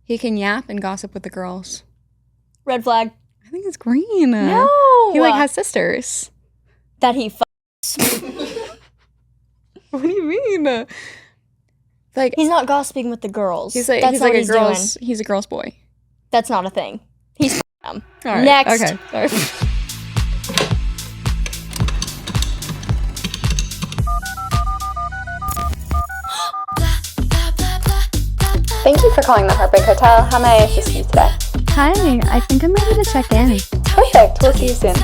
He can yap and gossip with the girls. Red flag. I think it's green. No. He, like, has sisters. That he What do you mean? Like, he's not gossiping with the girls. He's like, That's not like what he's doing. He's a girl's boy. That's not a thing. He's them. All right. Next. Okay. Sorry. Thank you for calling the Heartbreak Hotel. How may I assist you today? Hi, I think I'm ready to check in. Perfect. We'll see you soon.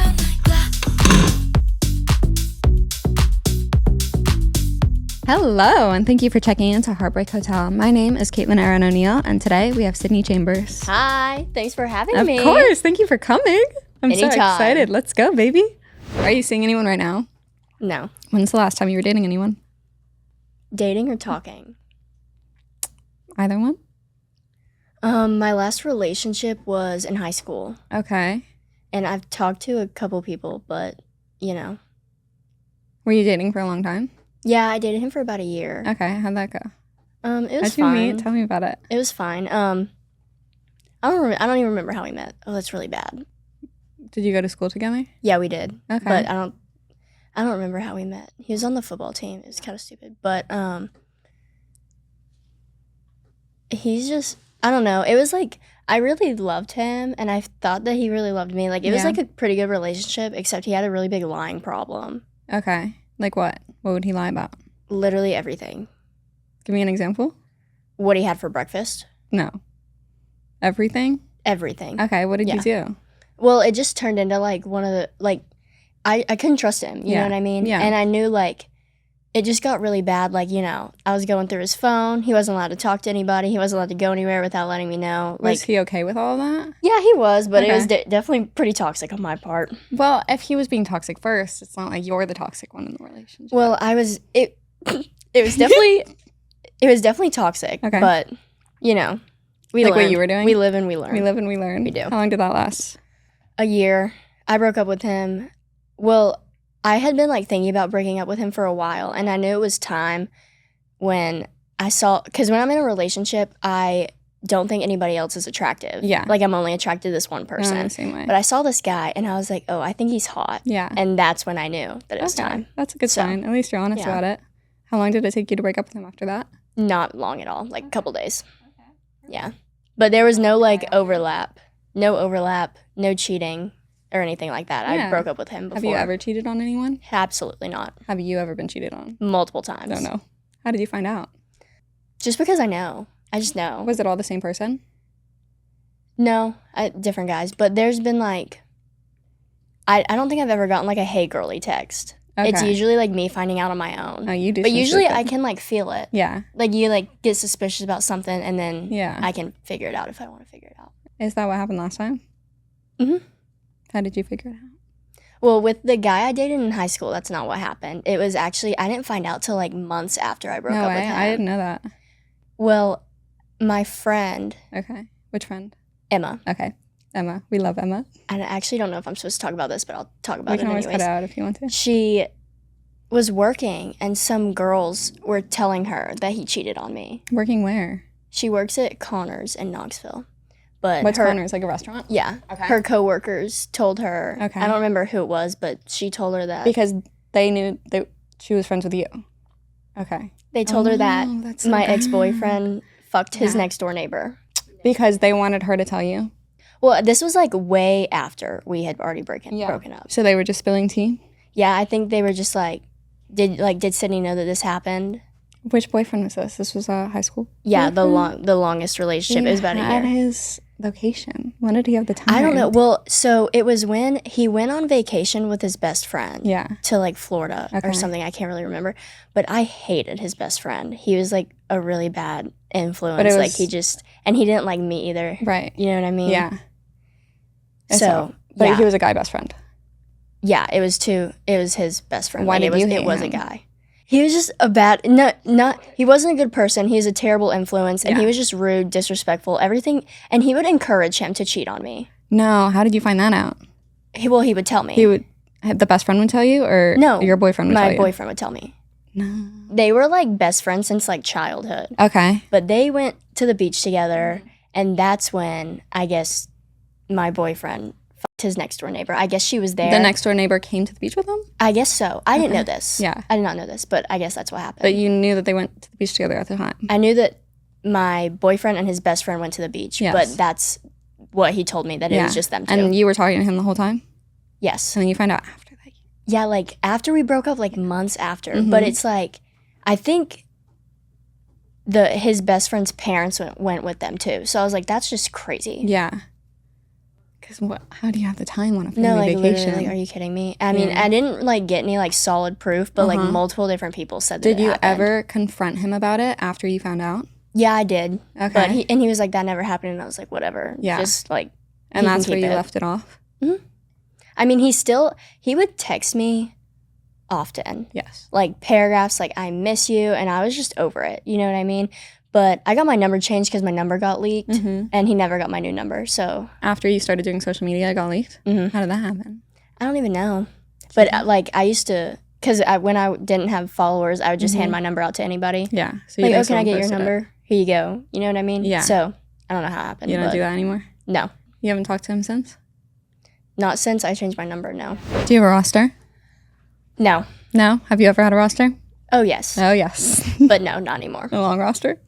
Hello, and thank you for checking into Heartbreak Hotel. My name is Caitlin Erin O'Neill, and today we have Sydney Chambers. Hi. Thanks for having me. Of course. Thank you for coming. I'm so Anytime. excited. Let's go, baby. Are you seeing anyone right now? No. When's the last time you were dating anyone? Dating or talking? Either one? My last relationship was in high school. Okay. And I've talked to a couple people, but, you know. Were you dating for a long time? Yeah, I dated him for about a year. Okay. How'd that go? It was How'd you fine. meet? Tell me about it. It was fine. I don't even remember how we met. Oh, that's really bad. Did you go to school together? Yeah, we did. Okay. But I don't remember how we met. He was on the football team. It was kind of stupid. But he's just, I don't know. It was like, I really loved him, and I thought that he really loved me. Like, it was Yeah. like a pretty good relationship, except he had a really big lying problem. Okay. Like what? What would he lie about? Literally everything. Give me an example. What he had for breakfast. No. Everything? Everything. Okay. What did you Yeah. do? Well, it just turned into, like, one of the, like, I couldn't trust him. You Yeah. know what I mean? Yeah. And I knew, like, it just got really bad. Like, you know, I was going through his phone. He wasn't allowed to talk to anybody. He wasn't allowed to go anywhere without letting me know. Like, Was he okay with all of that? yeah, he was, but Okay. it was definitely pretty toxic on my part. Well, if he was being toxic first, it's not like you're the toxic one in the relationship. Well, it was definitely toxic. Okay. But, you know, we Like what learned. you were doing? We live and we learn. We live and we learn. We do. How long did that last? A year. I broke up with him. Well, I had been, like, thinking about breaking up with him for a while, and I knew it was time when I saw, because when I'm in a relationship, I don't think anybody else is attractive. Yeah. Like, I'm only attracted to this one person. The same way. But I saw this guy, and I was like, oh, I think he's hot. Yeah. And that's when I knew that it was time. That's a good So, sign. At least you're honest yeah. about it. How long did it take you to break up with him after that? Not long at all, like a couple days. Yeah. But there was no, like, overlap. No cheating or anything like that. Yeah. I broke up with him before. Have you ever cheated on anyone? Absolutely not. Have you ever been cheated on? Multiple times. Don't know. How did you find out? Just because I know. I just know. Was it all the same person? No, different guys. But there's been, like, I don't think I've ever gotten, like, a hey girly text. Okay. It's usually, like, me finding out on my own. Oh, you do. But some usually shit I that- can, like, feel it. Yeah. Like, you, like, get suspicious about something, and then Yeah. I can figure it out if I want to figure it out. Is that what happened last time? Mhm. How did you figure it out? Well, with the guy I dated in high school, that's not what happened. It was actually, I didn't find out till, like, months after I broke No up way. with him. I didn't know that. Well, my friend, Okay. Which friend? Emma, Okay. Emma. We love Emma. I actually don't know if I'm supposed to talk about this, but I'll talk about We it can always anyways. cut it out if you want to. She was working, and some girls were telling her that he cheated on me. Working where? She works at Connors in Knoxville. But What's her, Connors? Like a restaurant? Yeah. Okay. Her coworkers told her. Okay. I don't remember who it was, but she told her that. Because they knew that she was friends with you. Okay. They told her that no, that's so my bad. ex-boyfriend fucked his Yeah. next door neighbor. Because they wanted her to tell you. Well, this was like way after we had already broken up. So they were just spilling tea? Yeah, I think they were just like, did Sydney know that this happened? Which boyfriend was this? This was high school? Yeah, the boyfriend? longest relationship. It was about a Had year. his location. When did he have the time? I don't know. Well, so it was when he went on vacation with his best friend. Yeah. To like Florida Okay. or something. I can't really remember. But I hated his best friend. He was like a really bad influence. But it Like was- and he didn't like me either. Right. You know what I mean? Yeah. So, But yeah. he was a guy best friend. Yeah, it was his best friend. Why Like, did you hate it was a him? guy. He was just a bad he wasn't a good person. He was a terrible influence, and he Yeah. was just rude, disrespectful, everything, and he would encourage him to cheat on me. No. How did you find that out? He would tell me. He would. The best friend would tell you, or No, your boyfriend would tell My you? boyfriend would tell me. No. They were like best friends since like childhood. Okay. But they went to the beach together, And that's when, I guess, my boyfriend fucked his next door neighbor. I guess she was there. The next door neighbor came to the beach with him? I guess so. I didn't know this. Yeah. I did not know this, but I guess that's what happened. But you knew that they went to the beach together at the time. I knew that my boyfriend and his best friend went to the beach, Yes. but that's what he told me, that it was just them two. And you were talking to him the whole time? Yes. And then you find out after that. Yeah, like after we broke up, like months after. Mhm. But it's like, I think his best friend's parents went with them too. So I was like, that's just crazy. Yeah. Because how do you have the time on a family No, like vacation? literally, are you kidding me? I mean, I didn't like get any like solid proof, but like multiple different people said that Did you happened. ever confront him about it after you found out? Yeah, I did. Okay. But he was like, that never happened. And I was like, whatever. Yeah. Just like, And he can that's where keep you it. left it off? I mean, he would text me often. Yes. Like paragraphs like, I miss you. And I was just over it. You know what I mean? But I got my number changed because my number got leaked. And he never got my new number. So After you started doing social media, it got leaked? Mhm. How did that happen? I don't even know. But like I used to, because when I didn't have followers, I would just hand my number out to anybody. Yeah. So Like, think oh, can I someone get your posted it. number? Here you go. You know what I mean? Yeah. So I don't know how it happened. You don't but do that anymore? No. You haven't talked to him since? Not since I changed my number, no. Do you have a roster? No. No? Have you ever had a roster? Oh, yes. Oh, yes. But no, not anymore. A long roster?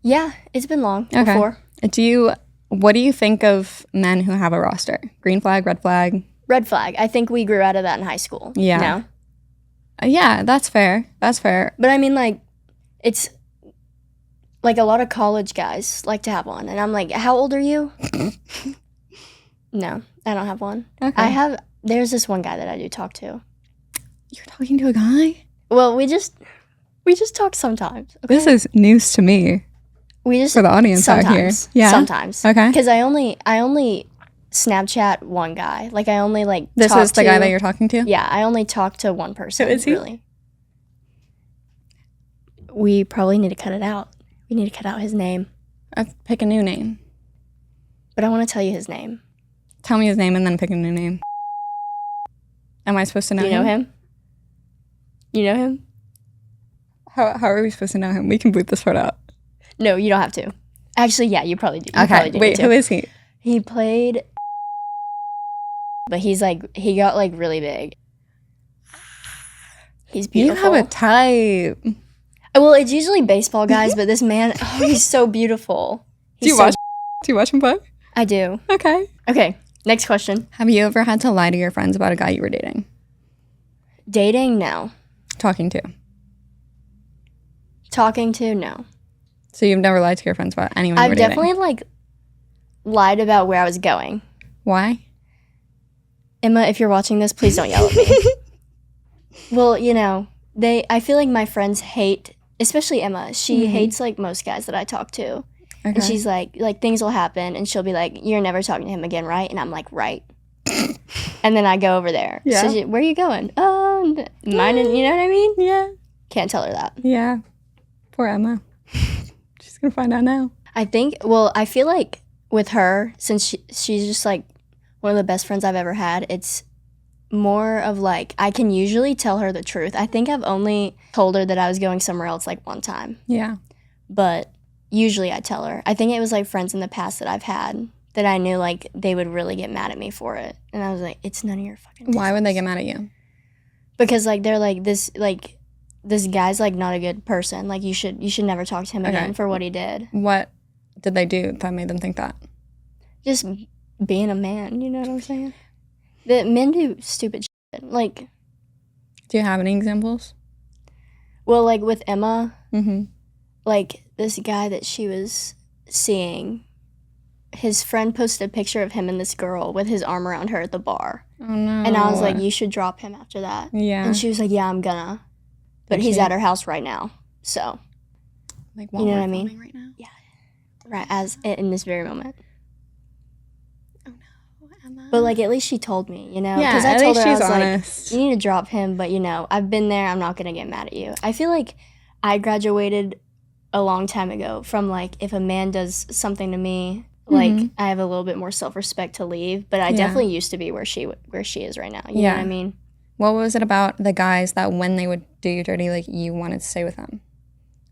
Yeah, it's been long Okay. before. What do you think of men who have a roster? Green flag, red flag? Red flag. I think we grew out of that in high school. Yeah. No? Yeah, that's fair. That's fair. But I mean, like, it's like a lot of college guys like to have one. And I'm like, how old are you? No, I don't have one. Okay. There's this one guy that I do talk to. You're talking to a guy? Well, we just talk sometimes. Okay? This is news to me. We just For the audience out here. sometimes. Yeah. Sometimes. Okay. Because I only Snapchat one guy. Like I only like This talk is the to, guy that you're talking to? Yeah, I only talk to one person. Who is he? Really. We probably need to cut it out. We need to cut out his name. Pick a new name. But I want to tell you his name. Tell me his name and then pick a new name. Am I supposed to know Do you know him? You know him? How are we supposed to know him? We can bleep this part out. No, you don't have to. Actually, yeah, you probably do. You Okay. probably do Wait, need to. who is he? He played, but he got like really big. He's beautiful. You have a type. Well, it's usually baseball guys, but this man, he's so beautiful. Do you watch him play? I do. Okay. Okay, next question. Have you ever had to lie to your friends about a guy you were dating? Dating? No. Talking to. Talking to? No. So you've never lied to your friends about anyone you were I've dating? definitely like lied about where I was going. Why? Emma, if you're watching this, please don't yell at me. Well, you know, I feel like my friends hate, especially Emma. She hates like most guys that I talk to. Okay. And she's like things will happen and she'll be like, you're never talking to him again, right? And I'm like, right. And then I go over there. Yeah. So where are you going? Mine, you know what I mean? Yeah. Can't tell her that. Yeah. Poor Emma. She's going to find out now. I feel like with her, since she's just like one of the best friends I've ever had, it's more of like, I can usually tell her the truth. I think I've only told her that I was going somewhere else like one time. Yeah. But usually I tell her. I think it was like friends in the past that I've had that I knew like they would really get mad at me for it. And I was like, it's none of your fucking business. Why would they get mad at you? Because like they're like this guy's like not a good person. Like you should never talk to him again for what he did. What did they do that made them think that? Just being a man, you know what I'm saying? The men do stupid shit. Like, Do you have any examples? well, like with Emma, Mm-hmm. like this guy that she was seeing, his friend posted a picture of him and this girl with his arm around her at the bar. Oh, no. And I was like, you should drop him after that. Yeah. And she was like, yeah, I'm gonna. But Did he's she? at her house right now. So, Like, you know what I mean? filming right now? right, as in this very moment. Oh, no, Emma. But like, at least she told me, you know? yeah, Because I at told least her, I she's was like, honest. you need to drop him, but you know, I've been there. I'm not gonna get mad at you. I feel like I graduated a long time ago from like, if a man does something to me, like Mhm. I have a little bit more self-respect to leave. But I Yeah. definitely used to be where she is right now. You know Yeah. what I mean? What was it about the guys that when they would do you dirty, like, you wanted to stay with them?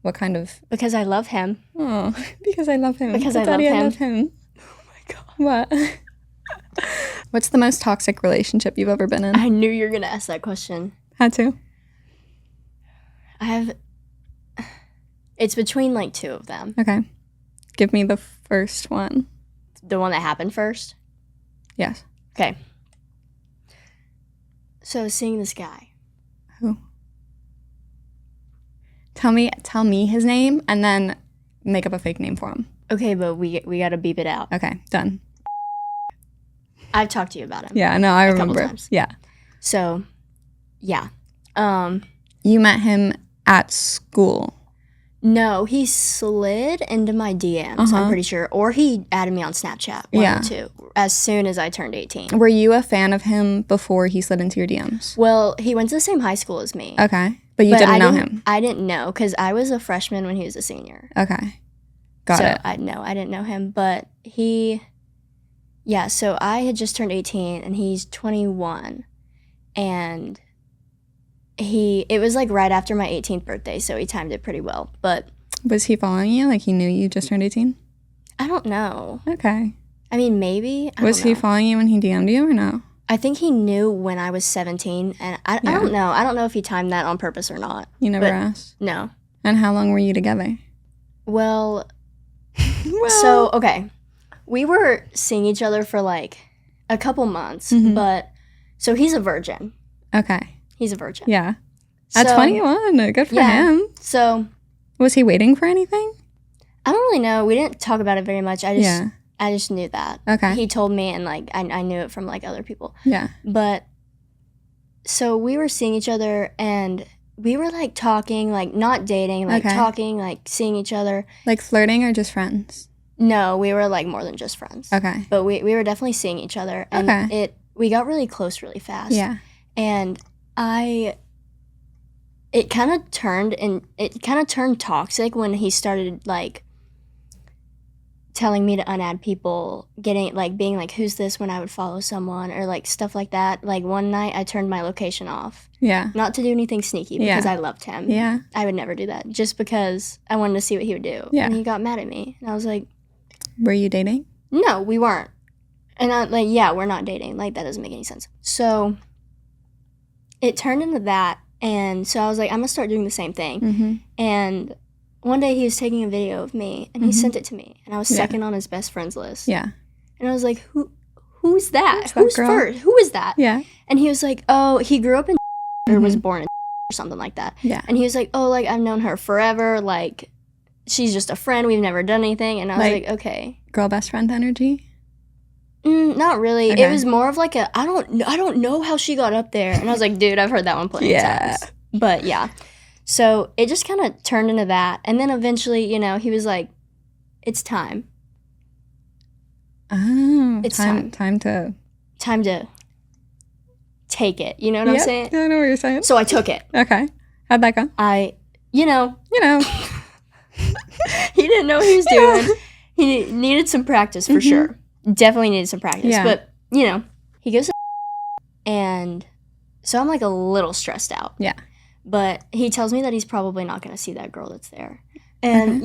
What kind of? Because I love him. Oh, because I love him. Because I Daddy, love him. I love him. Oh my God. What? What's the most toxic relationship you've ever been in? I knew you were going to ask that question. Had to. It's between like two of them. Okay. Give me the first one. The one that happened first? Yes. Okay. So seeing this guy. Who? Tell me his name and then make up a fake name for him. Okay, but we got to beep it out. Okay, done. I've talked to you about him. Yeah, no, I remember. couple times. Yeah. So, yeah. You met him at school. No, he slid into my DMs, I'm pretty sure. Or he added me on Snapchat, one or two, as soon as I turned 18. Were you a fan of him before he slid into your DMs? Well, he went to the same high school as me. Okay. But you didn't know him? I didn't know, because I was a freshman when he was a senior. Okay. Got it. I didn't know him, but so I had just turned 18, and he's 21. And it was like right after my 18th birthday, so he timed it pretty well. But was he following you? Like he knew you just turned 18? I don't know. Okay. I mean, maybe. Was he following you when he DM'd you or no? I think he knew when I was 17, and I don't know. I don't know if he timed that on purpose or not. You never asked? No. And how long were you together? Well, so, okay. We were seeing each other for like a couple months, but so he's a virgin. Okay. He's a virgin. Yeah. At 21, good for him. So. Was he waiting for anything? I don't really know. We didn't talk about it very much. I just knew that. Okay. He told me, and like I knew it from like other people. Yeah. But so we were seeing each other, and we were like talking, like not dating, like talking, like seeing each other. Like flirting or just friends? No, we were like more than just friends. Okay. But we were definitely seeing each other, and we got really close really fast. Yeah. And it kind of turned toxic when he started like telling me to unadd people, being like, who's this, when I would follow someone, or like stuff like that. Like one night I turned my location off. Yeah. Not to do anything sneaky, because I loved him. Yeah. I would never do that, just because I wanted to see what he would do. Yeah. And he got mad at me, and I was like, were you dating? No, we weren't. And I like, yeah, we're not dating. Like, that doesn't make any sense. So it turned into that, and so I was like, I'm gonna start doing the same thing. And one day he was taking a video of me, and he sent it to me, and I was second on his best friends list. Yeah. And I was like, who's that? Who's first? Who is that? Yeah. And he was like, oh, he grew up in or was born in or something like that. Yeah. And he was like, oh, like, I've known her forever. Like, she's just a friend. We've never done anything. And I was like, okay. Girl best friend energy? Not really. Okay. It was more of like I don't know how she got up there. And I was like, dude, I've heard that one plenty of times. But yeah. So it just kind of turned into that. And then eventually, he was like, it's time. Oh. It's time to take it. You know what I'm saying? Yeah, I know what you're saying. So I took it. Okay. How'd that go? You know. He didn't know what he was doing. He needed some practice for sure. Definitely needed some practice. Yeah. But, he goes to and so I'm like a little stressed out. Yeah. But he tells me that he's probably not going to see that girl that's there. And,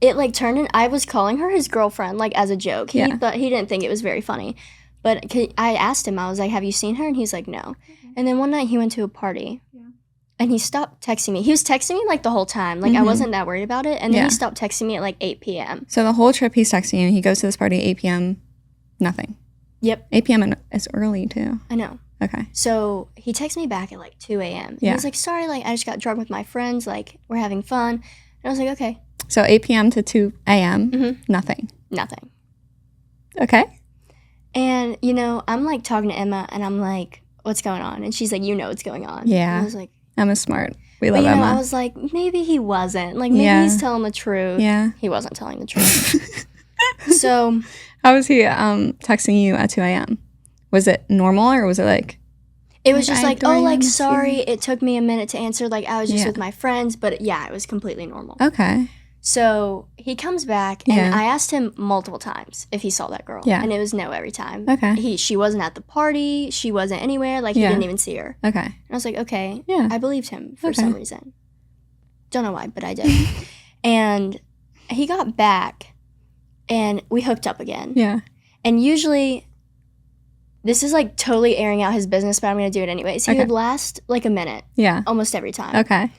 it like turned in, I was calling her his girlfriend, like as a joke. But he didn't think it was very funny. But I asked him, I was like, have you seen her? And he's like, no. And then one night he went to a party. And he stopped texting me. He was texting me like the whole time. Like I wasn't that worried about it. And then he stopped texting me at like 8 p.m. So the whole trip he's texting you. He goes to this party at 8 p.m. Nothing. Yep. 8 p.m. is early too. I know. Okay. So he texts me back at like 2 a.m. Yeah. He was like, sorry, like I just got drunk with my friends. Like we're having fun. And I was like, okay. So 8 p.m. to 2 a.m. Nothing. Nothing. Okay. And, I'm like talking to Emma and I'm like, what's going on? And she's like, what's going on. Yeah. And I was like, Emma's smart. We love Emma. I was like, maybe he wasn't. Like, maybe he's telling the truth. Yeah. He wasn't telling the truth. So. How was he texting you at 2 a.m.? Was it normal or was it like? It was just like, oh, like, sorry, it took me a minute to answer. Like, I was just with my friends. But yeah, it was completely normal. Okay. So he comes back and I asked him multiple times if he saw that girl. Yeah. And it was no every time. Okay. She wasn't at the party. She wasn't anywhere. Like he didn't even see her. Okay. And I was like, okay. Yeah. I believed him for some reason. Don't know why, but I did. And he got back, and we hooked up again. Yeah. And usually, this is like totally airing out his business, but I'm going to do it anyways. He would last like a minute. Yeah. Almost every time. Okay.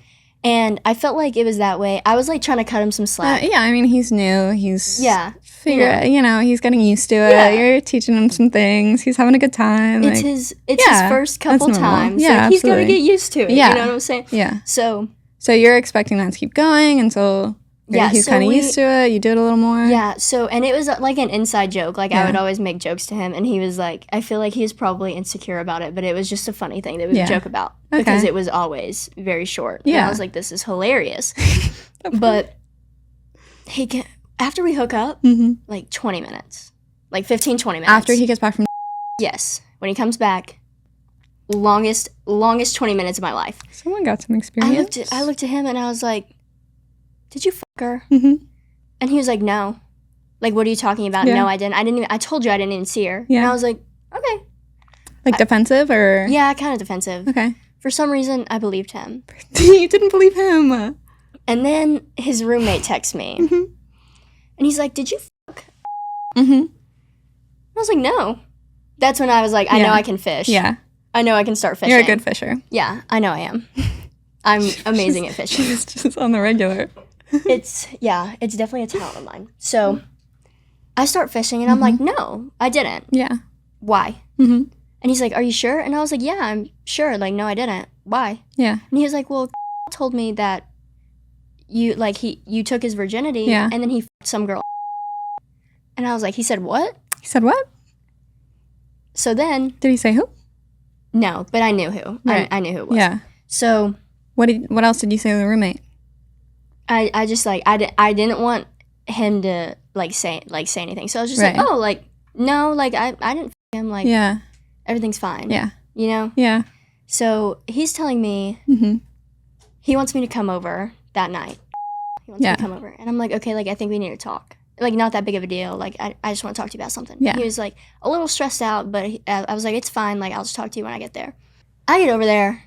And I felt like it was that way. I was like trying to cut him some slack. Yeah, I mean, he's new. He's he's getting used to it. Yeah. You're teaching him some things. He's having a good time. It's his first couple that's normal. times. Yeah, like, he's got to absolutely. get used to it. Yeah. You know what I'm saying? Yeah. So you're expecting that to keep going until he's so kind of used to it. You do it a little more. Yeah. So, and it was like an inside joke. Like, I Yeah. would always make jokes to him, and he was like, I feel like he's probably insecure about it, but it was just a funny thing that we would joke about because it was always very short. Yeah. And I was like, this is hilarious. But after we hook up, like 20 minutes, like 15, 20 minutes. After he gets back from. Yes. When he comes back, longest 20 minutes of my life. Someone got some experience. I looked at him and I was like, did you fuck her? Mm-hmm. And he was like, no. Like, what are you talking about? Yeah. No, I didn't. I told you I didn't even see her. Yeah. And I was like, okay. Like defensive or? Yeah, kind of defensive. Okay. For some reason, I believed him. You didn't believe him. And then his roommate texts me. Mm-hmm. And he's like, did you fuck? Mm-hmm. I was like, no. That's when I was like, I know I can fish. Yeah. I know I can start fishing. You're a good fisher. Yeah, I know I am. I'm amazing at fishing. She's just on the regular. It's definitely a talent of mine. So I start fishing and I'm like, no, I didn't. Yeah. Why? Mm-hmm. And he's like, are you sure? And I was like, yeah, I'm sure. Like, no, I didn't. Why? Yeah. And he was like, well, told me that you took his virginity Yeah. and then he f***ed some girl. And I was like, he said what? He said what? So then, Did he say who? no, but I knew who. Right. I knew who it was. Yeah. So What else did you say to the roommate? I just like, I didn't want him to say anything. So I was just Right. like, oh, like, no, like, I didn't f*** him. Like, Yeah. everything's fine. Yeah. You know? Yeah. So he's telling me Mm-hmm. he wants me to come over that night. He wants me Yeah. to come over. And I'm like, okay, like, I think we need to talk. Like, not that big of a deal. Like, I just want to talk to you about something. Yeah. He was, like, a little stressed out, but I was like, it's fine. Like, I'll just talk to you when I get there. I get over there.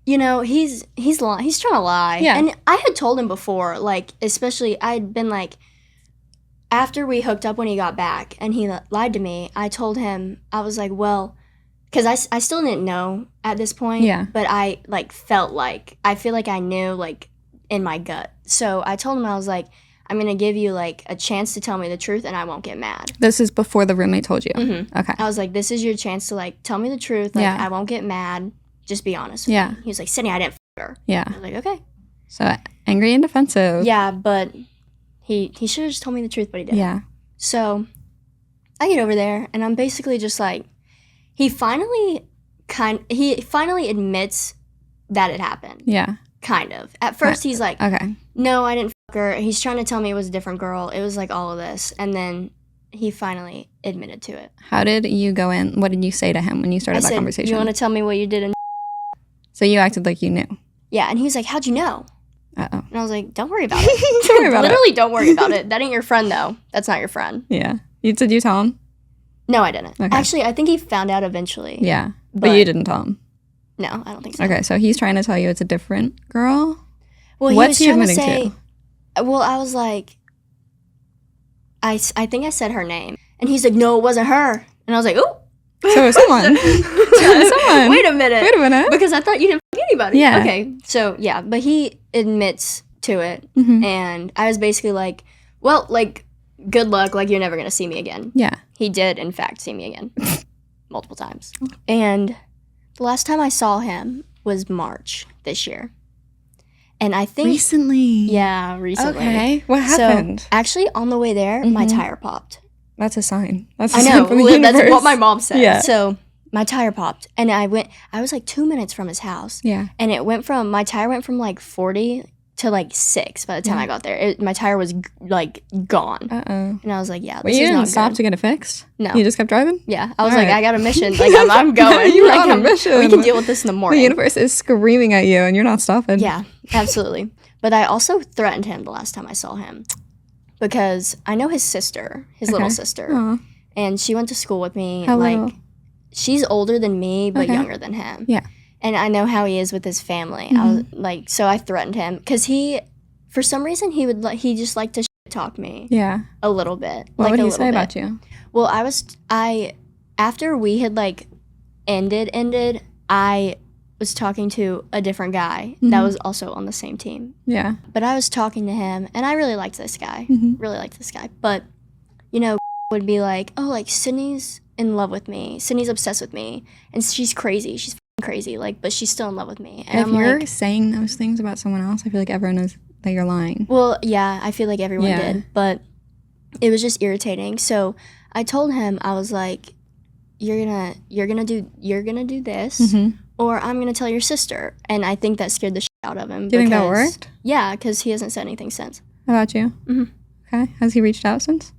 You know, he's trying to lie. Yeah. And I had told him before, like, especially, I'd been, like, after we hooked up when he got back and he lied to me, I told him, I was like, well, because I still didn't know at this point. Yeah. But I, like, I feel like I knew, like, in my gut. So I told him, I was like, I'm going to give you, like, a chance to tell me the truth and I won't get mad. This is before the roommate told you. Mm-hmm. Okay. I was like, this is your chance to, like, tell me the truth. Like, Yeah. I won't get mad. Just be honest with Yeah. me. He was like, Sydney, I didn't f*** her. Yeah. I was like, okay. So angry and defensive. Yeah, but he should have just told me the truth, but he didn't. Yeah. So I get over there and I'm basically just like, he finally admits that it happened. Yeah. Kind of. At first he's like, Okay. no, I didn't f*** her. He's trying to tell me it was a different girl. It was like all of this. And then he finally admitted to it. How did you go in? What did you say to him when you started I that said, conversation? you want to tell me what you did? So you acted like you knew. Yeah. And he was like, how'd you know? Uh-oh. And I was like, don't worry about it. Don't worry about Literally, don't worry about it. That ain't your friend, though. That's not your friend. Yeah. Did you tell him? No, I didn't. Okay. Actually, I think he found out eventually. Yeah. But you didn't tell him. No, I don't think so. Okay. So he's trying to tell you it's a different girl? Well, What's he he was admitting trying to say, well, I was like, I think I said her name. And he's like, no, it wasn't her. And I was like, ooh. So it's someone. Someone. Wait a minute. Wait a minute. Because I thought you didn't f*** anybody. Yeah. Okay. So, yeah. But he admits to it. Mhm. And I was basically like, well, like, good luck. Like, you're never going to see me again. Yeah. He did, in fact, see me again. Multiple times. And the last time I saw him was March this year. And I think... Recently. Yeah, recently. Okay. What happened? So, actually, on the way there, my tire popped. That's a sign. That's a I sign know. from the universe. That's what my mom said. Yeah. So, my tire popped. And I was like 2 minutes from his house. Yeah. And my tire went from like 40 to like 6 by the time I got there. My tire was like gone. Uh-oh. And I was like, yeah, this Wait, you is didn't not stop good. to get it fixed? No. You just kept driving? Yeah. I was All like, right. I got a mission. Like, I'm going. You were Like, on a mission. We can deal with this in the The morning. universe is screaming at you and you're not stopping. Yeah, absolutely. But I also threatened him the last time I saw him because I know his sister, his little sister, Aw. and she went to school with me. How like, little? she's older than me, but Okay. younger than him. Yeah. And I know how he is with his family. I was like, so I threatened him because for some reason, he just liked to talk me. Yeah. A little bit. What like would a he little say bit. about you? Well, after we had like ended, I was talking to a different guy that was also on the same team. Yeah. But I was talking to him, and I really liked this guy. Really liked this guy. But, would be like, oh, like, Sydney's in love with me. Sydney's obsessed with me. And she's crazy. She's crazy. Like, but she's still in love with me. And if I'm you're like, saying those things about someone else, I feel like everyone knows that you're lying. well, yeah, I feel like everyone did. But it was just irritating. So I told him, I was like, you're gonna do this, or I'm gonna tell your sister. And I think that scared the shit out of him. Do you think that worked? Yeah, because he hasn't said anything since. How about you? Okay. Has he reached out since?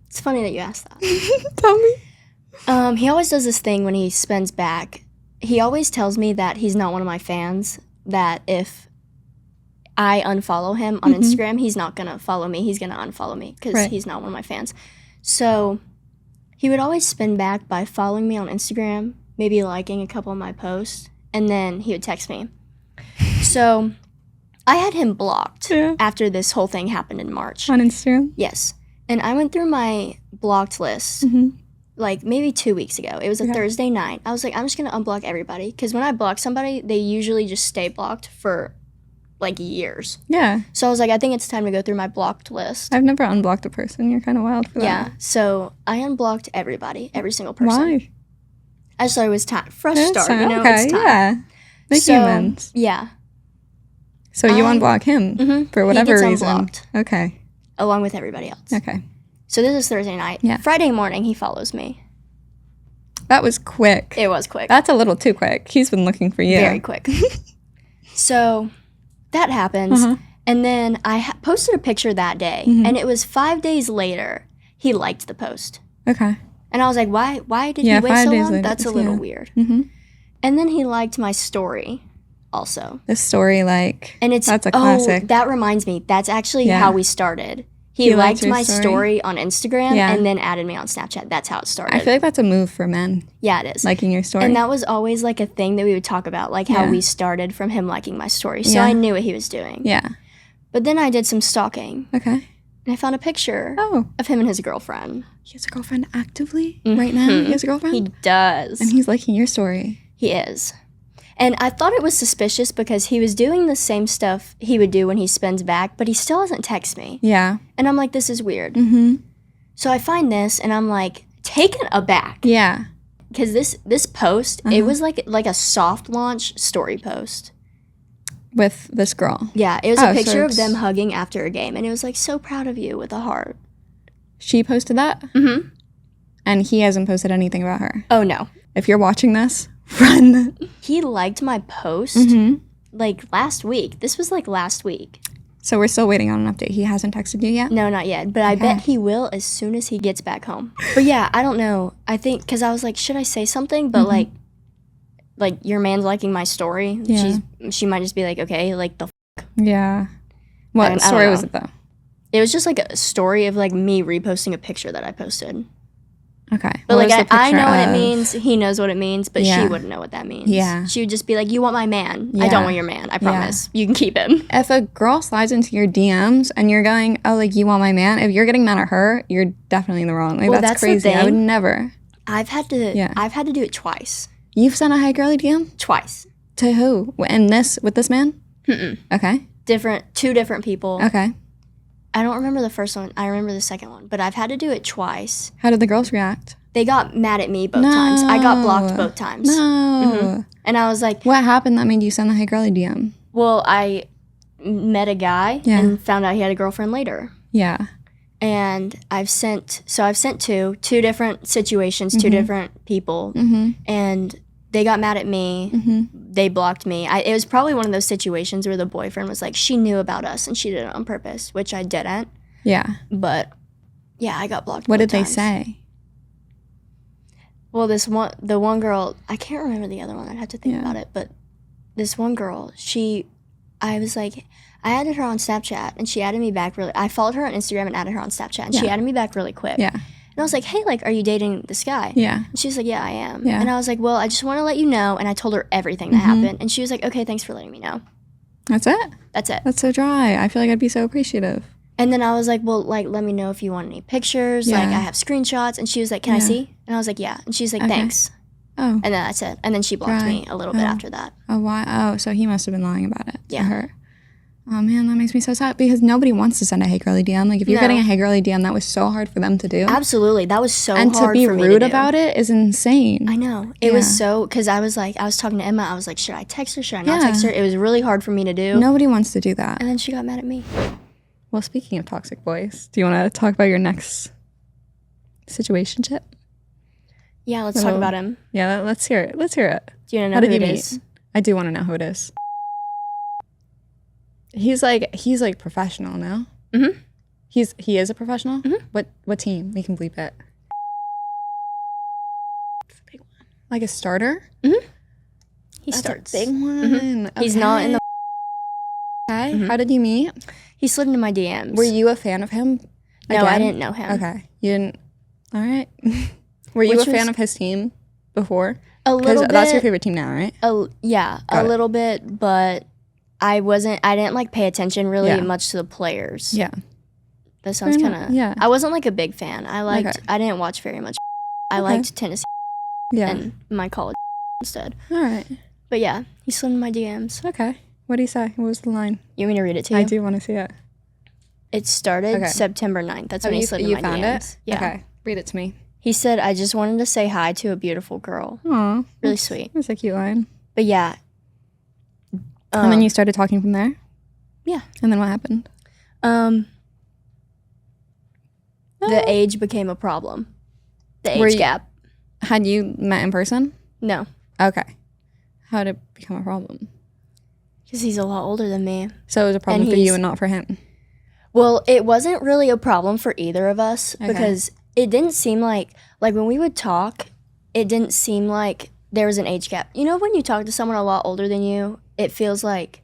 It's funny that you asked that. Tell me. He always does this thing when he spins back. He always tells me that he's not one of my fans, that if I unfollow him on Instagram, he's not gonna follow me. He's gonna unfollow me because he's not one of my fans. So he would always spin back by following me on Instagram, maybe liking a couple of my posts, and then he would text me. So I had him blocked after this whole thing happened in March. On Instagram? Yes. And I went through my blocked list like maybe 2 weeks ago. It was a Thursday night. I was like, I'm just going to unblock everybody. Because when I block somebody, they usually just stay blocked for like years. Yeah. So I was like, I think it's time to go through my blocked list. I've never unblocked a person. You're kind of wild for that. Yeah. So I unblocked everybody, every single person. Why? I just thought it was time. Fresh start, Okay, it's time. yeah. Make So, humans. yeah. So you unblock him for whatever he gets reason. Unblocked, Okay. along with everybody else. Okay. So this is Thursday night. Yeah. Friday morning, he follows me. That was quick. It was quick. That's a little too quick. He's been looking for you. Very quick. So that happens. And then I posted a picture that day. And it was 5 days later, he liked the post. Okay. And I was like, why did he wait 5 so days long? later, That's a little weird. And then he liked my story also. This story, like, And that's a classic. Oh, that reminds me. That's actually how we started. He liked liked your my story on Instagram Yeah. and then added me on Snapchat. That's how it started. I feel like that's a move for men, yeah, it is. liking your story. And that was always like a thing that we would talk about, like how Yeah. we started from him liking my story. So Yeah. I knew what he was doing. yeah. But then I did some stalking Okay. and I found a picture Oh. of him and his girlfriend. He has a girlfriend actively right now? He has a girlfriend? He does. And he's liking your story. He is. And I thought it was suspicious because he was doing the same stuff he would do when he spins back, but he still doesn't text me. Yeah. And I'm like, this is weird. Mm-hmm. So I find this and I'm like taken aback. Yeah. Because this post, it was like a soft launch story post. With this girl. Yeah, it was Oh, a so picture of it's- them hugging after a game. And it was like, so proud of you with a heart. She posted that? Mm-hmm. And he hasn't posted anything about her. Oh, no. If you're watching this, run. He liked my post like last week. This was like last week. So we're still waiting on an update. He hasn't texted you yet? No, not yet. But I bet he will as soon as he gets back home. But yeah, I don't know. I think, because I was like, should I say something? But like your man's liking my story. Yeah. She might just be like, okay, like the Yeah. I What don't story know. was it, though? It was just like a story of like me reposting a picture that I posted. Okay. But What like was the I know picture what it of? means. He knows what it means, but Yeah. she wouldn't know what that means. Yeah. She would just be like, you want my man. I Yeah. don't want your man. I promise. You can keep him. If a girl slides into your DMs and you're going, oh, like, you want my man, if you're getting mad at her, you're definitely in the wrong. Like, Well, that's that's the crazy. I would thing. never. I've had to do it twice. You've sent a hi girly DM? Twice. To who? And with this man? Mm-mm. Okay. Two different people. Okay. I don't remember the first one. I remember the second one. But I've had to do it twice. How did the girls react? They got mad at me both times. I got blocked both times. No. And I was like, What happened that made you send the hi girly DM? well, I met a guy and found out he had a girlfriend later. Yeah. And I've sent two different situations, two different people, and they got mad at me. They blocked me. It was probably one of those situations where the boyfriend was like, she knew about us and she did it on purpose, which I didn't. Yeah. But yeah, I got blocked. What both did they times. say? Well, the one girl, I can't remember the other one. I'd have to think about it. But this one girl, I was like, I added her on Snapchat and she added me back I followed her on Instagram and added her on Snapchat and she added me back really quick. Yeah. And I was like, hey, like, are you dating this guy? Yeah. And she was like, yeah, I am. Yeah. And I was like, well, I just want to let you know. And I told her everything that happened. And she was like, okay, thanks for letting me know. That's it? That's it. That's so dry. I feel like I'd be so appreciative. And then I was like, well, like, let me know if you want any pictures. Yeah. Like, I have screenshots. And she was like, can I see? And I was like, yeah. And she's like, thanks. Oh. And then that's it. And then she blocked me a little bit after that. Oh, why? Oh, so he must have been lying about it to Yeah. her. Oh, man, that makes me so sad because nobody wants to send a Hey Girly DM. Like, if you're getting a Hey Girly DM, that was so hard for them to do. Absolutely. That was so and hard to be for me rude to do. about it is insane. I know. It was so, because I was talking to Emma. I was like, should I text her? Should I not text her? It was really hard for me to do. Nobody wants to do that. And then she got mad at me. Well, speaking of toxic boys, do you want to talk about your next situationship? Yeah, let's talk about him. Yeah, let's hear it. Let's hear it. Do you want to How know did who you it meet? is? I do want to know who it is. He's like professional now. Mm-hmm. He is a professional. Mm-hmm. What team? We can bleep it. It's a big one. Like a starter. Mm-hmm. He That's starts. a big one. Mm-hmm. He's not in the. Okay. Mm-hmm. How did you meet? He slid into my DMs. Were you a fan of him? No, I Again? didn't know him. Okay. You didn't. All right. Were you Which a fan was- of his team before? A little bit. That's your favorite team now, right? Yeah, Got a it. little bit, but I didn't like pay attention really Yeah. much to the players. Yeah. That sounds Fair kind enough. of. Yeah. I wasn't like a big fan. I didn't watch very much. I Okay. liked Tennessee Yeah. and my college instead. All right. But yeah, he slid in my DMs. Okay. What do you say? What was the line? You want me to read it to you? I do want to see it. It started Okay. September 9th. That's when he slid in you my found DMs. it? Yeah. Okay. Read it to me. He said, I just wanted to say hi to a beautiful girl. Aw. Really sweet. That's a cute line. But yeah. And then you started talking from there? Yeah. And then what happened? The age became a problem. The Were age you- gap. Had you met in person? No. Okay. How did it become a problem? Because he's a lot older than me. So it was a problem And for you he's- and not for him? Well, it wasn't really a problem for either of us Okay. because it didn't seem like when we would talk, it didn't seem like there was an age gap. You know, when you talk to someone a lot older than you, it feels like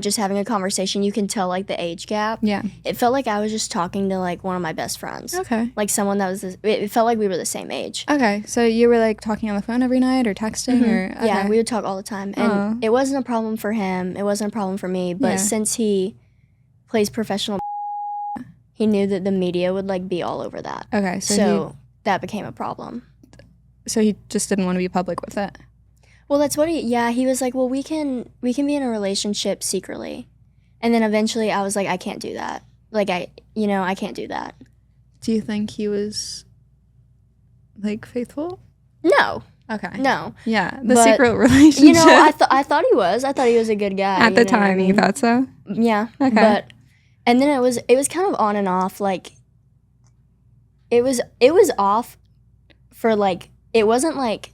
just having a conversation, you can tell like the age gap. Yeah. It felt like I was just talking to like one of my best friends. Okay. Like someone that was, it felt like we were the same age. Okay. So you were like talking on the phone every night or texting or? Okay. Yeah, we would talk all the time. And Aw. it wasn't a problem for him. It wasn't a problem for me. But Yeah. since he plays professional, he knew that the media would like be all over that. Okay. So that became a problem. So he just didn't want to be public with it? Well, that's what he was like, well, we can be in a relationship secretly. And then eventually I was like, I can't do that. Like I can't do that. Do you think he was like faithful? No. Okay. No. Yeah. The But, secret relationship. You know, I thought he was. I thought he was a good guy. At the you know what I time, you mean? thought so? Yeah. Okay. But and then it was kind of on and off. Like it was off for like it wasn't like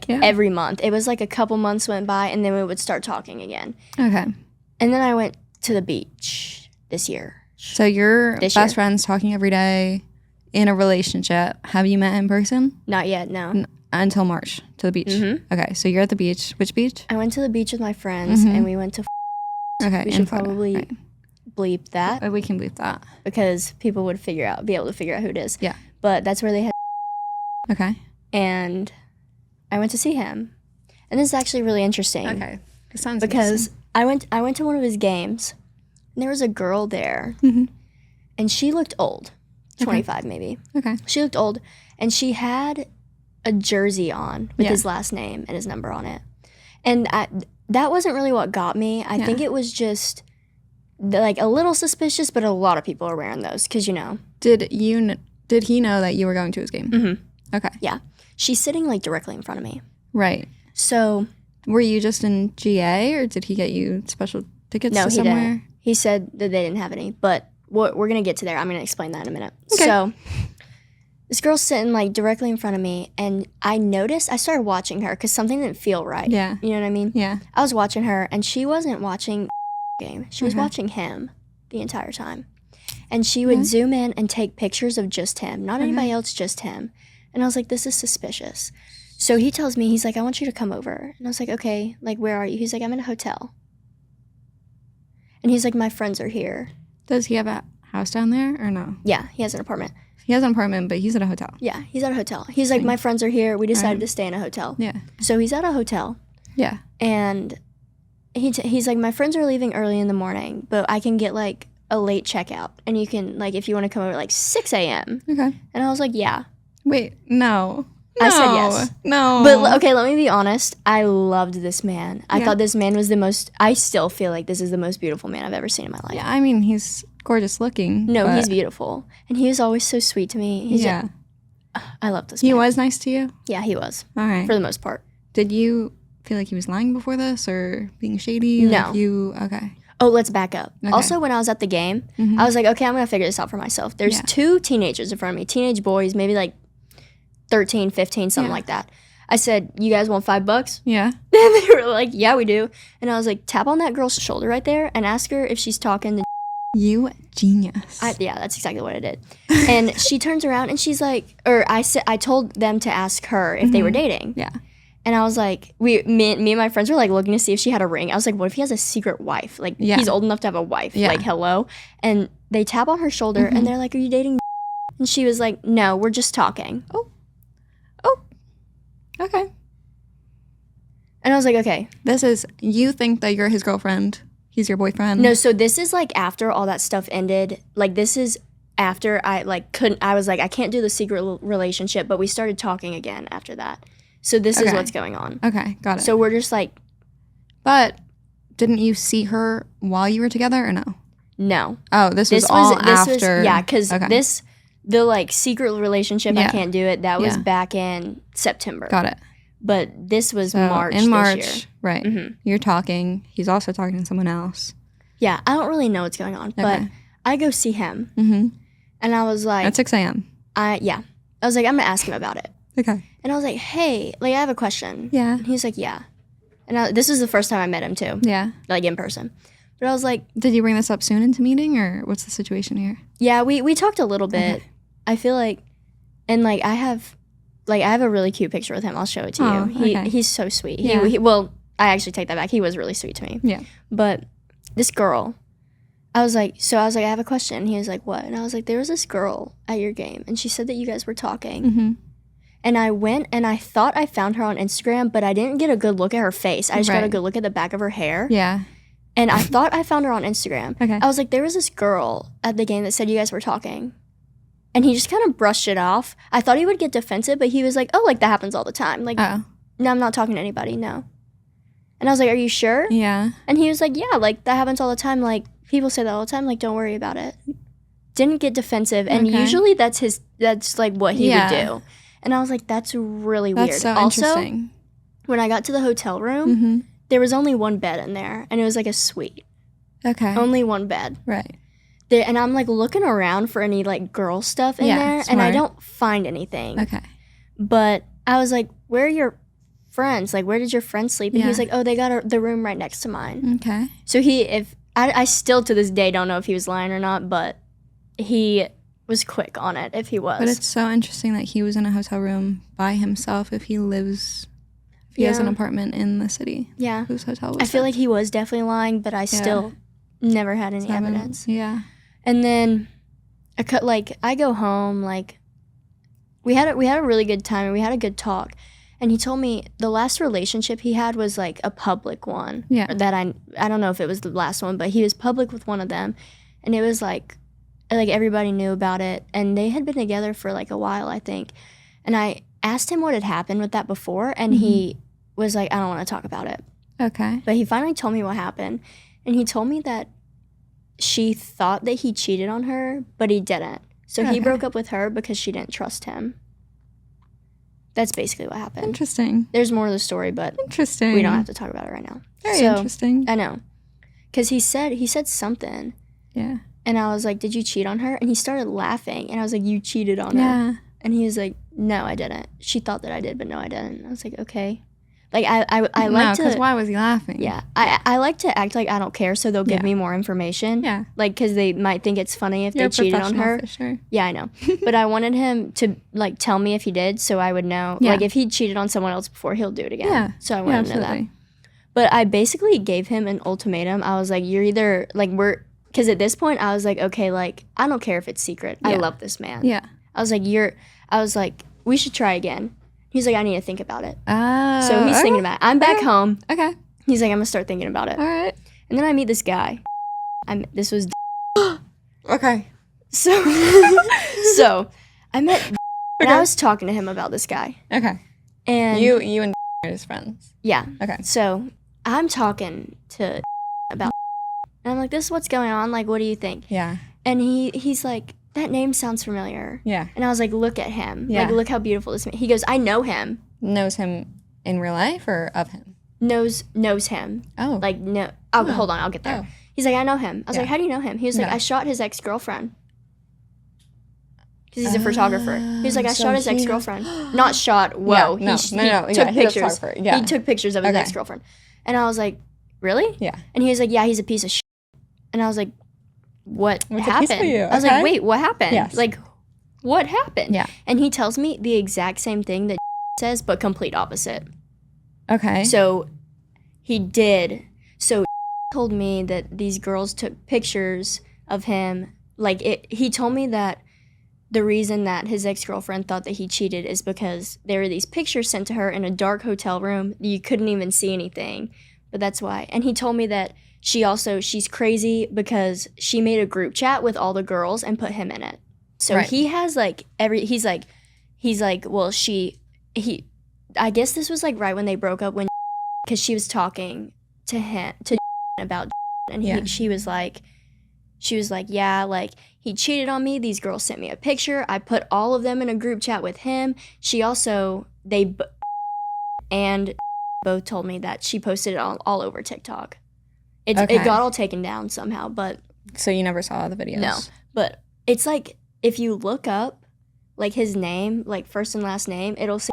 Yeah. every month. It was like a couple months went by and then we would start talking again. Okay. And then I went to the beach this year. So you're This best year. friends talking every day in a relationship. Have you met in person? Not yet, no. Until March to the beach. Mhm. Okay. So you're at the beach. Which beach? I went to the beach with my friends Mhm. and we went to Okay. we in should Florida, probably right. bleep that We can bleep that. because people would be able to figure out who it is. Yeah. But that's where they had Okay. and I went to see him. And this is actually really interesting. Okay. This sounds Because I went to one of his games and there was a girl there Mhm. and she looked old. 25 maybe. Okay. She looked old and she had a jersey on with Yeah. his last name and his number on it. And that wasn't really what got me. I think it was just like a little suspicious, but a lot of people are wearing those because, you know. Did he know that you were going to his game? Mm-hmm. Okay. Yeah. She's sitting like directly in front of me. Right. So Were you just in GA or did he get you special tickets no, to he somewhere? didn't. He said that they didn't have any, but we're going to get to there. I'm going to explain that in a minute. Okay. So this girl's sitting like directly in front of me and I started watching her because something didn't feel right. Yeah. You know what I mean? Yeah. I was watching her and she wasn't watching game. She was Okay. watching him the entire time. And she would zoom in and take pictures of just him, not anybody else, just him. And I was like, this is suspicious. So he tells me, he's like, I want you to come over. And I was like, okay, like, where are you? He's like, I'm in a hotel. And he's like, my friends are here. Does he have a house down there or no? Yeah, he has an apartment. He has an apartment, but he's at a hotel. Yeah, he's at a hotel. He's like, my friends are here. We decided to stay in a hotel. Yeah. So he's at a hotel. Yeah. And he's like, my friends are leaving early in the morning, but I can get like a late checkout. And you can, like, if you want to come over like 6 a.m. Okay. And I was like, yeah. Wait, no. I said yes. No. But okay, let me be honest. I loved this man. I thought this man was I still feel like this is the most beautiful man I've ever seen in my life. Yeah, I mean, he's gorgeous looking. No, but he's beautiful. And he was always so sweet to me. I love this man. He was nice to you? Yeah, he was. All right. For the most part. Did you feel like he was lying before this or being shady? No. Okay. Oh, let's back up. Okay. Also, when I was at the game, I was like, okay, I'm going to figure this out for myself. There's 2 teenagers in front of me, teenage boys, maybe like 13, 15, something like that. I said, you guys want $5? Yeah. And they were like, yeah, we do. And I was like, tap on that girl's shoulder right there and ask her if she's talking to You genius. yeah, that's exactly what I did. And she turns around and she's like, I told them to ask her if they were dating. Yeah. And I was like, me and my friends were like looking to see if she had a ring. I was like, what if he has a secret wife? Like, he's old enough to have a wife. Yeah. Like, hello. And they tap on her shoulder and they're like, are you dating? And she was like, no, we're just talking. Oh. Okay. And I was like, okay. You think that you're his girlfriend. He's your boyfriend. No, so this is like after all that stuff ended. Like, this is after I was like, I can't do the secret relationship, but we started talking again after that. So this is what's going on. Okay, got it. So we're just like. But didn't you see her while you were together or no? No. Oh, this was after. Yeah, because the like secret relationship, I can't do it. That was back in September. Got it. But this was So March in March, this year. right. Mm-hmm. You're talking. He's also talking to someone else. Yeah, I don't really know what's going on. But I go see him. Mm-hmm. And I was like. At 6 a.m. I was like, I'm going to ask him about it. Okay. And I was like, hey, like, I have a question. Yeah. And he's like, yeah. And this was the first time I met him, too. Yeah. Like, in person. But I was like. Did you bring this up soon into meeting, or what's the situation here? Yeah, we talked a little bit. Okay. I feel like, and like, I have a really cute picture with him. I'll show it to you. He's so sweet. Yeah. Well, I actually take that back. He was really sweet to me. Yeah. But this girl, I was like, I have a question. And he was like, what? And I was like, there was this girl at your game, and she said that you guys were talking. Mm-hmm. And I went, and I thought I found her on Instagram, but I didn't get a good look at her face. I just got a good look at the back of her hair. Yeah. And I thought I found her on Instagram. Okay. I was like, there was this girl at the game that said you guys were talking. And he just kind of brushed it off. I thought he would get defensive, but he was like, oh, like, that happens all the time. Like, no, I'm not talking to anybody, no. And I was like, are you sure? Yeah. And he was like, yeah, like, that happens all the time. Like, people say that all the time. Like, don't worry about it. Didn't get defensive. And usually that's like what he would do. And I was like, that's really weird. That's so also, interesting. When I got to the hotel room, there was only one bed in there. And it was like a suite. Okay. Only one bed. Right. And I'm like looking around for any like girl stuff in there. Smart. And I don't find anything. Okay. But I was like, where are your friends? Like, where did your friends sleep? And he was like, oh, they got the room right next to mine. Okay. So I still to this day don't know if he was lying or not, but he was quick on it if he was. But it's so interesting that he was in a hotel room by himself if he has an apartment in the city. Yeah. Whose hotel was I feel that? like he was definitely lying, but I still never had any evidence. Yeah. And then I go home, like we had a really good time and we had a good talk. And he told me the last relationship he had was like a public one. Yeah. That I don't know if it was the last one, but he was public with one of them. And it was like everybody knew about it. And they had been together for like a while, I think. And I asked him what had happened with that before. And he was like, I don't want to talk about it. Okay. But he finally told me what happened. And he told me that she thought that he cheated on her, but he didn't. So he broke up with her because she didn't trust him. That's basically what happened. Interesting. There's more to the story, but interesting. we don't have to talk about it right now. Very interesting. I know. Because he said something. Yeah. And I was like, did you cheat on her? And he started laughing. And I was like, you cheated on her. Yeah. And he was like, no, I didn't. She thought that I did, but no, I didn't. And I was like, okay. Like, I like to... because why was he laughing? Yeah. I like to act like I don't care, so they'll give me more information. Yeah. Like, because they might think it's funny if they cheated on her. For sure. Yeah, I know. But I wanted him to, like, tell me if he did, so I would know. Yeah. Like, if he cheated on someone else before, he'll do it again. Yeah. So I wanted to know that. But I basically gave him an ultimatum. I was like, you're either, like, because at this point, I was like, okay, like, I don't care if it's secret. I love this man. Yeah. I was like, we should try again. He's like, I need to think about it. Oh. So he's thinking about it. I'm back home. Okay. He's like, I'm gonna start thinking about it. All right. And then I meet this guy. This was Okay. so I met and I was talking to him about this guy. Okay. And You and are his friends. yeah. Okay. So I'm talking to about and I'm like, this is what's going on. Like, what do you think? Yeah. And he's like, that name sounds familiar. Yeah. And I was like, look at him. Yeah. Like, look how beautiful this man. He goes, I know him. Knows him in real life or of him? Knows him. Oh. Like, no. Hold on, I'll get there. Oh. He's like, I know him. I was Yeah. like, how do you know him? He was like, Yeah. I shot his ex-girlfriend. Because he's a photographer. He was like, I so shot his he knows- ex-girlfriend. Not shot. Whoa. Yeah, no. He Yeah, took he's a pictures. photographer. Yeah. He took pictures of his Okay. ex-girlfriend. And I was like, really? Yeah. And he was like, yeah, he's a piece of shit. And I was like, what What's a happened? piece of you? I was Okay. like, wait, what happened? Yes. Like, what happened? Yeah. And he tells me the exact same thing that says, but complete opposite. Okay. So he did. So told me that these girls took pictures of him. He told me that the reason that his ex-girlfriend thought that he cheated is because there were these pictures sent to her in a dark hotel room. You couldn't even see anything, but that's why. And he told me that she's crazy because she made a group chat with all the girls and put him in it. So Right. he has like he's like, well, I guess this was like right when they broke up because she was talking to him about and Yeah. she was like, yeah, like he cheated on me. These girls sent me a picture. I put all of them in a group chat with him. And both told me that she posted it all over TikTok. It Okay. got all taken down somehow, but So you never saw the videos? no. But it's like if you look up like his name, like first and last name, it'll say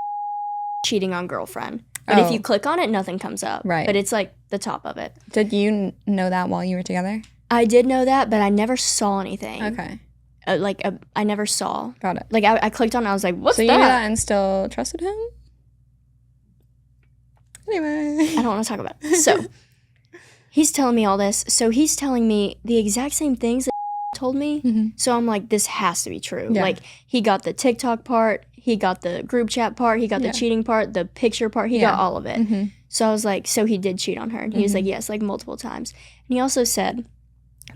cheating on girlfriend. But if Oh. you click on it, nothing comes up. Right. But it's like the top of it. Did you know that while you were together? I did know that, but I never saw anything. Okay. I never saw. Got it. Like I clicked on it, I was like, what's So that? you knew that and still trusted him? Anyway. I don't want to talk about it. So he's telling me all this. So he's telling me the exact same things that told me. Mhm. So I'm like, this has to be true. Yeah. Like he got the TikTok part, he got the group chat part, he got Yeah. the cheating part, the picture part, he Yeah. got all of it. Mhm. So I was like, so he did cheat on her. And he was like, yes, like multiple times. And he also said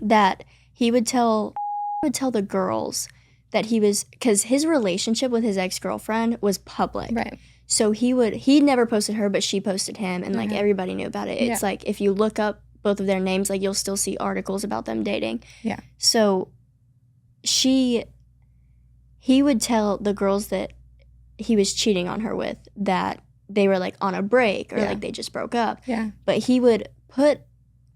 that he would tell the girls that because his relationship with his ex-girlfriend was public. Right. So he never posted her, but she posted him, and like Okay. everybody knew about it. It's Yeah. like if you look up both of their names, like you'll still see articles about them dating. Yeah. So he would tell the girls that he was cheating on her with that they were like on a break or Yeah. like they just broke up. Yeah. But he would put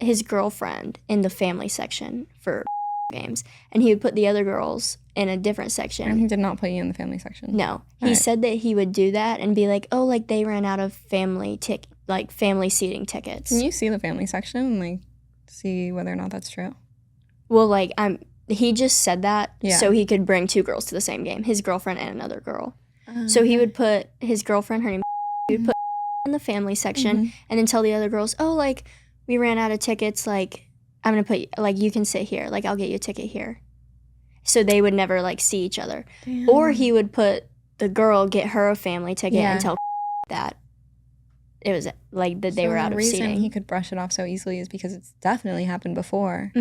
his girlfriend in the family section for games, and he would put the other girls in a different section. And he did not put you in the family section. No, he Right. said that he would do that and be like, "Oh, like they ran out of family seating tickets." Can you see the family section and like see whether or not that's true? Well, like he just said that Yeah. so he could bring two girls to the same game, his girlfriend and another girl. So he would put his girlfriend, her name, he would put in the family section Mhm. and then tell the other girls, "Oh, like we ran out of tickets. Like I'm gonna put like you can sit here. Like I'll get you a ticket here." So they would never like see each other. Damn. Or he would put the girl, get her a family ticket Yeah. and tell that it was like that they So were out the of reason seating. he could brush it off so easily is because it's definitely happened before.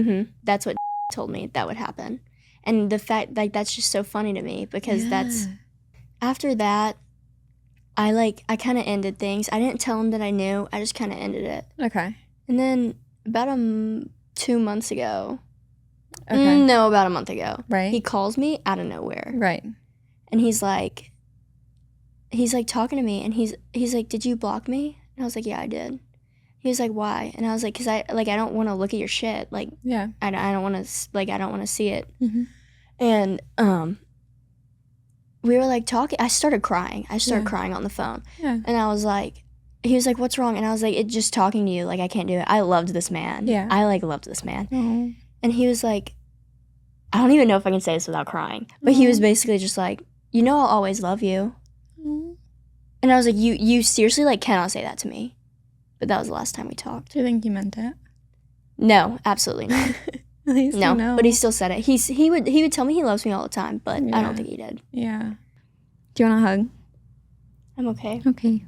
That's what told me that would happen. And the fact like that's just so funny to me because that's Yeah. after that I kind of ended things. I didn't tell him that I knew. I just kind of ended it. Okay. And then about 2 months ago, Okay. no, about a month ago, Right. he calls me out of nowhere. Right. And he's like talking to me, and he's like, "Did you block me?" And I was like, "Yeah, I did." He was like, "Why?" And I was like, "Cause I don't want to look at your shit. Like, Yeah. I don't want to I don't want to see it." Mhm. And we were like talking. I started crying. I started Yeah. crying on the phone, Yeah. and I was like, he was like, "What's wrong?" And I was like, "It just talking to you. Like, I can't do it. I loved this man. Yeah. I like loved this man." Oh. And he was like, I don't even know if I can say this without crying, but he was basically just like, "You know, I'll always love you." And I was like, you seriously like cannot say that to me. But that was the last time we talked. Do you think you meant it? No, absolutely not. At least No, you know. but he still said it. He would tell me he loves me all the time, but I don't think he did. Yeah. Do you want a hug? I'm okay. Okay.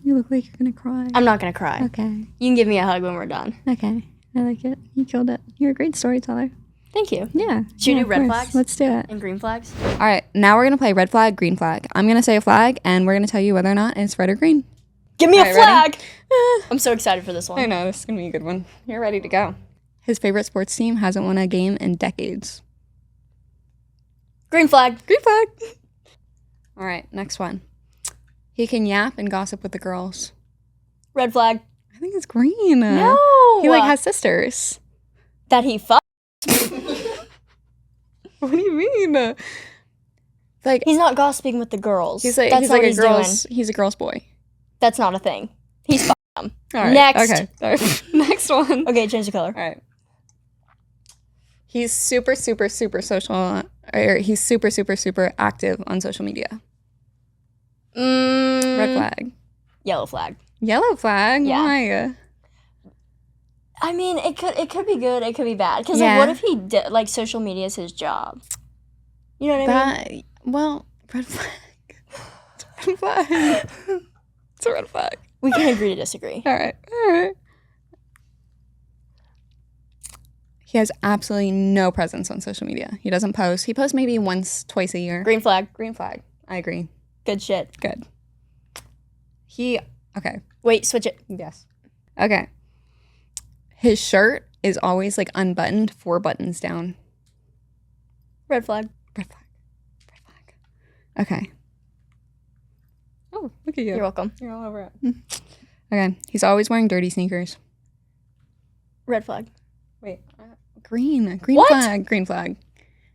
You look like you're gonna cry. I'm not gonna cry. Okay. You can give me a hug when we're done. Okay. I like it. You killed it. You're a great storyteller. Thank you. Yeah. Should we Yeah, do red of course. flags? Let's do it. And green flags? All right. Now we're gonna play red flag, green flag. I'm gonna say a flag, and we're gonna tell you whether or not it's red or green. Give me All a right, flag! ready? I'm so excited for this one. I know this is gonna be a good one. You're ready to go. His favorite sports team hasn't won a game in decades. Green flag. Green flag. All right. Next one. He can yap and gossip with the girls. Red flag. I think it's green. No! He like has sisters. That he fucked. What do you mean? Like He's not gossiping with the girls. he's like That's he's not like what a he's girl's. doing. He's a girl's boy. That's not a thing. He's fucking them. All right. Next. Okay. All right. Next one. Okay, change the color. All right. He's super social, or he's super active on social media. Red flag. Yellow flag. Yellow flag. Yeah. Why? I mean, it could be good, it could be bad. Because Yeah. like, what if he did like social media is his job? You know what I mean? Well, red flag. It's a red flag. It's a red flag. We can agree to disagree. All right. All right. He has absolutely no presence on social media. He doesn't post. He posts maybe once, twice a year. Green flag. Green flag. I agree. Good shit. Good. Okay. Wait, switch it. Yes. Okay. His shirt is always like unbuttoned, 4 buttons down. Red flag. Red flag. Red flag. Okay. Oh, look at you. You're welcome. You're all over it. Okay. He's always wearing dirty sneakers. Red flag. Wait. Green. Green What? flag. Green flag.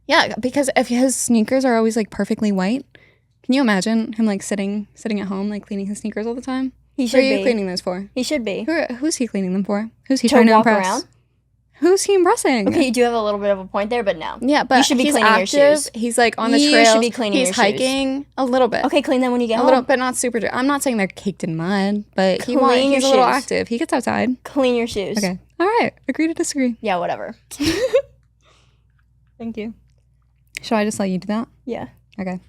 Yeah, because if his sneakers are always like perfectly white, can you imagine him like sitting at home like cleaning his sneakers all the time? He Who should are you be. cleaning those for? He should be. Who's he cleaning them for? Who's he To trying to walk impress? around? Who's he impressing? Okay, you do have a little bit of a point there, but no. Yeah, but You should be he's cleaning your active. shoes. He's like on the You trail. should be cleaning He's your shoes. hiking a little bit. Okay, clean them when you get A home. little, but not super. I'm not saying they're caked in mud, but Clean he's your a little shoes. active. He gets outside. Clean your shoes. Okay. All right. Agree to disagree. Yeah, whatever. Thank you. Should I just let you do that? Yeah. Okay.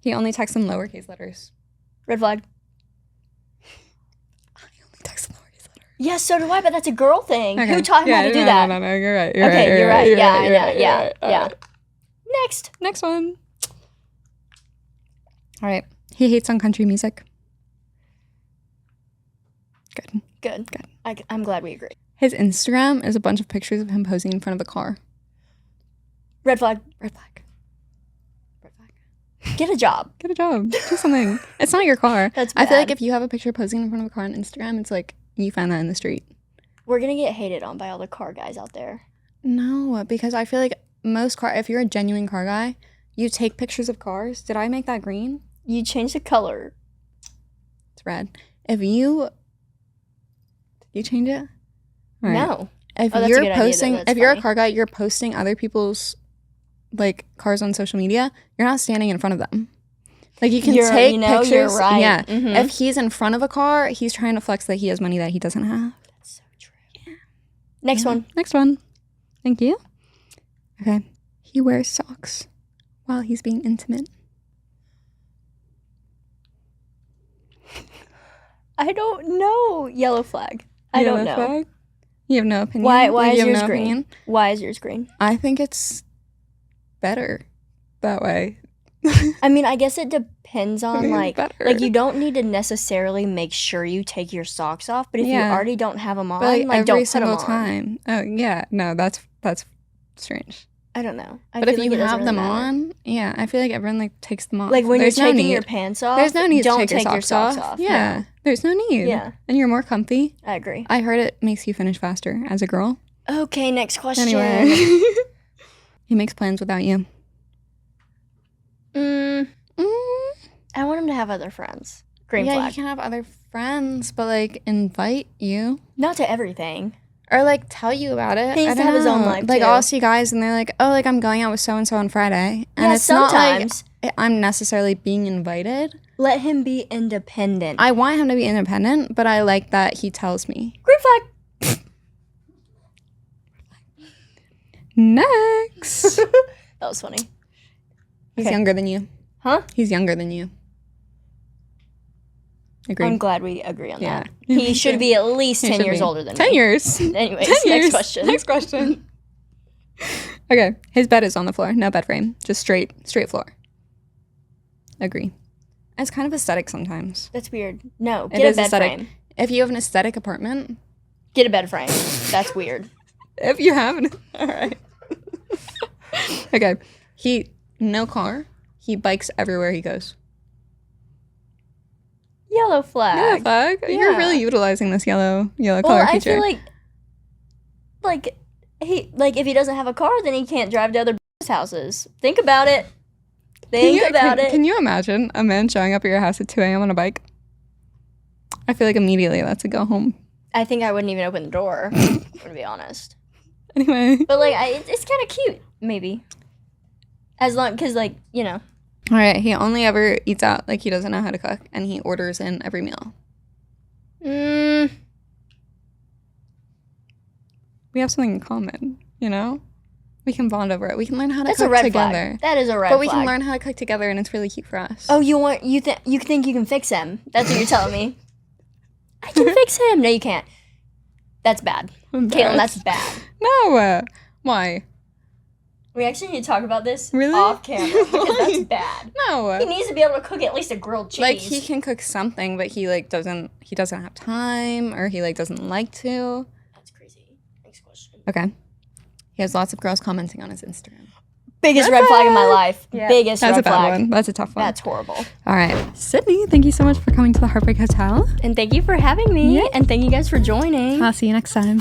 He only texts in lowercase letters. Red flag. He only texts in lowercase letters. Yeah, so do I, but that's a girl thing. Okay. Who taught him how to do no, that? No, you're right. Okay, you're right. Yeah, I know. Yeah. All right. Next. Next one. All right. He hates on country music. Good. Good. Good. I'm glad we agree. His Instagram is a bunch of pictures of him posing in front of a car. Red flag. Red flag. Red flag. Get a job. Get a job. Do something. It's not your car. That's I feel like bad. if you have a picture posing in front of a car on Instagram, it's like you found that in the street. We're going to get hated on by all the car guys out there. No, because I feel like if you're a genuine car guy, you take pictures of cars. Did I make that green? You change the color. It's red. Did you change it? All right. No. If Oh, that's a you're good idea, though. posting, That's if you're a funny. car guy, you're posting other people's like cars on social media. You're not standing in front of them. Like you can take pictures. You're right. Yeah. Mhm. If he's in front of a car, he's trying to flex that he has money that he doesn't have. That's so true. Next one. Next one. Thank you. Okay. He wears socks while he's being intimate. I don't know. Yellow flag. I Yellow don't know. flag? You have no opinion? Why Like, is you have yours no green? opinion? Why is yours green? I think it's better that way. I mean, I guess it depends I on think it's like better. you don't need to necessarily make sure you take your socks off, but if you Yeah. already don't have them on, But like don't every put them single on. time. Oh yeah, no, that's strange. I don't know. I But if feel you like it doesn't have them really matter. on, yeah, I feel like everyone like takes them off. Like when There's you're no taking need. your pants off, There's no need don't to take your your socks off. Yeah, No. there's no need. Yeah. And you're more comfy. I agree. I heard it makes you finish faster as a girl. Okay, next question. Anyway, he makes plans without you. Mm, Mm, I want him to have other friends. Green yeah, flag. you can have other friends, but like invite you Not to everything. or like tell you about it. He needs I to don't have his own know. life, Like too. I'll see guys and they're like, oh, like I'm going out with so and so on Friday, and Yeah, it's not sometimes. like I'm necessarily being invited. Let him be independent. I want him to be independent, but I like that he tells me. Green flag. Next. That was funny. He's Okay. younger than you. Huh? He's younger than you. Agreed. I'm glad we agree on Yeah. that. He should be at least He 10 should years be. older than 10 me. years. Anyways, 10 years. next question. Next question. Okay. His bed is on the floor. No bed frame. Just straight floor. Agree. It's kind of aesthetic sometimes. That's weird. No, It get a is bed aesthetic. frame. If you have an aesthetic apartment, Get a bed frame. That's weird. if you have an... All right. Okay. No car. He bikes everywhere he goes. Yellow flag. Yeah, flag. You're Yeah. really utilizing this yellow Well, color I feature. feel like if he doesn't have a car, then he can't drive to other houses. Think about it. Think about it. Can you imagine a man showing up at your house at 2 a.m. on a bike? I feel like immediately that's a go home. I think I wouldn't even open the door, to be honest. Anyway. But like, it's kind of cute, maybe. As long, cause like All right. He only ever eats out. Like he doesn't know how to cook, and he orders in every meal. We have something in common, you know? We can bond over it. We can learn how to that's a cook red together. flag. That is a red But we flag. can learn how to cook together, and it's really cute for us. Oh, you think you can fix him? That's what you're telling me. I can fix him. No, you can't. That's bad. Caitlin, that's bad. No. Why? We actually need to talk about this Really? off camera because that's bad. No. He needs to be able to cook at least a grilled cheese. Like he can cook something, but he doesn't have time, or he doesn't like to. That's crazy. Next question. Okay. He has lots of girls commenting on his Instagram. Biggest red flag in my life. Yeah. Biggest That's red a bad flag. one. That's a tough one. That's horrible. All right. Sydney, thank you so much for coming to the Heartbreak Hotel. And thank you for having me. Yeah. And thank you guys for joining. I'll see you next time.